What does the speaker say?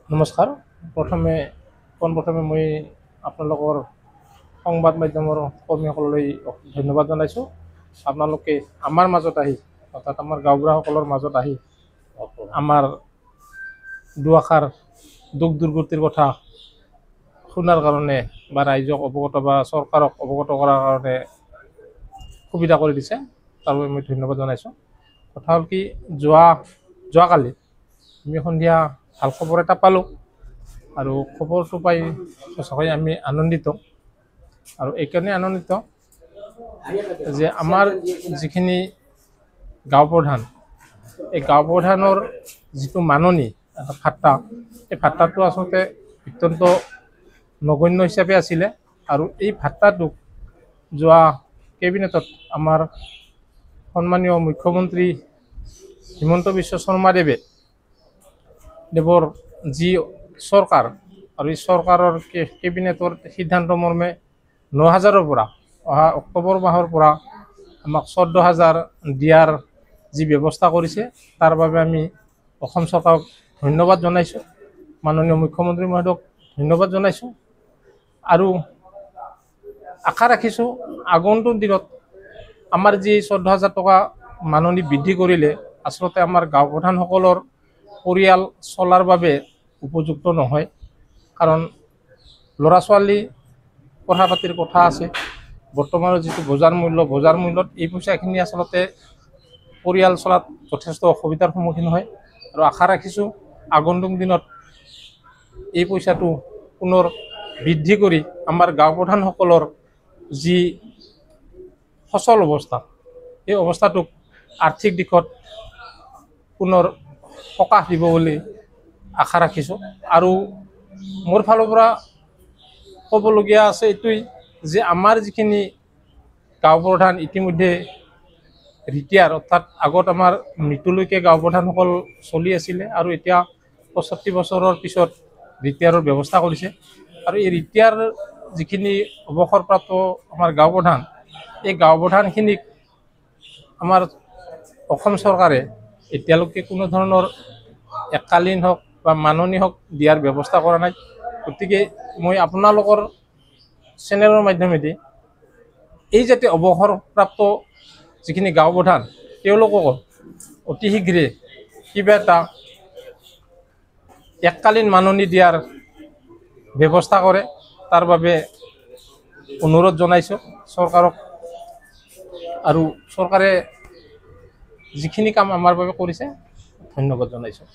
নমস্কাৰ। পোনপ্ৰথমে মই আপোনালোকৰ সংবাদ মাধ্যমৰ কৰ্মীসকললৈ ধন্যবাদ জনাইছোঁ। আপোনালোকে আমাৰ মাজত আহি অৰ্থাৎ আমাৰ গাঁওবুঢ়াসকলৰ মাজত আহি আমাৰ দুআষাৰ দুখ দুৰ্গতিৰ কথা শুনাৰ কাৰণে বা ৰাইজক অৱগত বা চৰকাৰক অৱগত কৰাৰ কাৰণে সুবিধা কৰি দিছে, তাৰ বাবে মই ধন্যবাদ জনাইছোঁ। কথা হ'ল কি, যোৱাকালি আমি সন্ধিয়া ভাল খবৰ এটা পালোঁ আৰু খবৰটো পাই সঁচাকৈ আমি আনন্দিত। আৰু এইকাৰণে আনন্দিত যে আমাৰ যিখিনি গাঁও প্ৰধান, এই গাঁও প্ৰধানৰ যিটো মাননি ভাত্তা, এই ভাত্তাটো আচলতে অত্যন্ত নগণ্য হিচাপে আছিলে। আৰু এই ভাত্তাটোক যোৱা কেবিনেটত আমাৰ সন্মানীয় মুখ্যমন্ত্ৰী হিমন্ত বিশ্ব শৰ্মা দেৱৰ যি চৰকাৰ আৰু এই চৰকাৰৰ কেবিনেটৰ সিদ্ধান্ত মৰ্মে 9,000-ৰ পৰা অহা অক্টোবৰ মাহৰ পৰা আমাক 14,000 দিয়াৰ যি ব্যৱস্থা কৰিছে, তাৰ বাবে আমি অসম চৰকাৰক ধন্যবাদ জনাইছোঁ, মাননীয় মুখ্যমন্ত্ৰী মহোদয়ক ধন্যবাদ জনাইছোঁ। আৰু আশা ৰাখিছোঁ আগন্তুক দিনত আমাৰ যি 14,000 টকা মাননি বৃদ্ধি কৰিলে আচলতে আমাৰ গাঁও প্ৰধানসকলৰ পৰিয়াল চলাৰ বাবে উপযুক্ত নহয়। কাৰণ ল'ৰা ছোৱালী পঢ়া পাতিৰ কথা আছে, বৰ্তমানৰ যিটো বজাৰ মূল্যত এই পইচাখিনি আচলতে পৰিয়াল চলাত যথেষ্ট অসুবিধাৰ সন্মুখীন হয়। আৰু আশা ৰাখিছোঁ আগন্তুক দিনত এই পইচাটো পুনৰ বৃদ্ধি কৰি আমাৰ গাঁও প্ৰধানসকলৰ যি সচল অৱস্থা, এই অৱস্থাটোক আৰ্থিক দিশত পুনৰ সকাহ দিব বুলি আশা ৰাখিছোঁ। আৰু মোৰ ফালৰ পৰা ক'বলগীয়া আছে এইটোৱেই যে আমাৰ যিখিনি গাঁও প্ৰধান ইতিমধ্যে ৰিটায়াৰ, অৰ্থাৎ আগত আমাৰ মৃত্যুলৈকে গাঁও প্ৰধানসকল চলি আছিলে আৰু এতিয়া 65 বছৰৰ পিছত ৰিটায়াৰৰ ব্যৱস্থা কৰিছে। আৰু এই ৰিটায়াৰ যিখিনি অৱসৰপ্ৰাপ্ত আমাৰ গাঁও প্ৰধান, এই গাঁও প্ৰধানখিনিক আমাৰ অসম চৰকাৰে এতিয়ালৈকে কোনো ধৰণৰ এককালীন হওক বা মাননি হওক দিয়াৰ ব্যৱস্থা কৰা নাই। গতিকে মই আপোনালোকৰ চেনেলৰ মাধ্যমেদি এই যাতে অৱসৰপ্ৰাপ্ত যিখিনি গাঁও প্ৰধান, তেওঁলোকক অতি শীঘ্ৰে কিবা এটা এককালীন মাননি দিয়াৰ ব্যৱস্থা কৰে, তাৰ বাবে অনুৰোধ জনাইছোঁ চৰকাৰক। আৰু চৰকাৰে যিখিনি কাম আমাৰ বাবে কৰিছে, ধন্যবাদ জনাইছোঁ।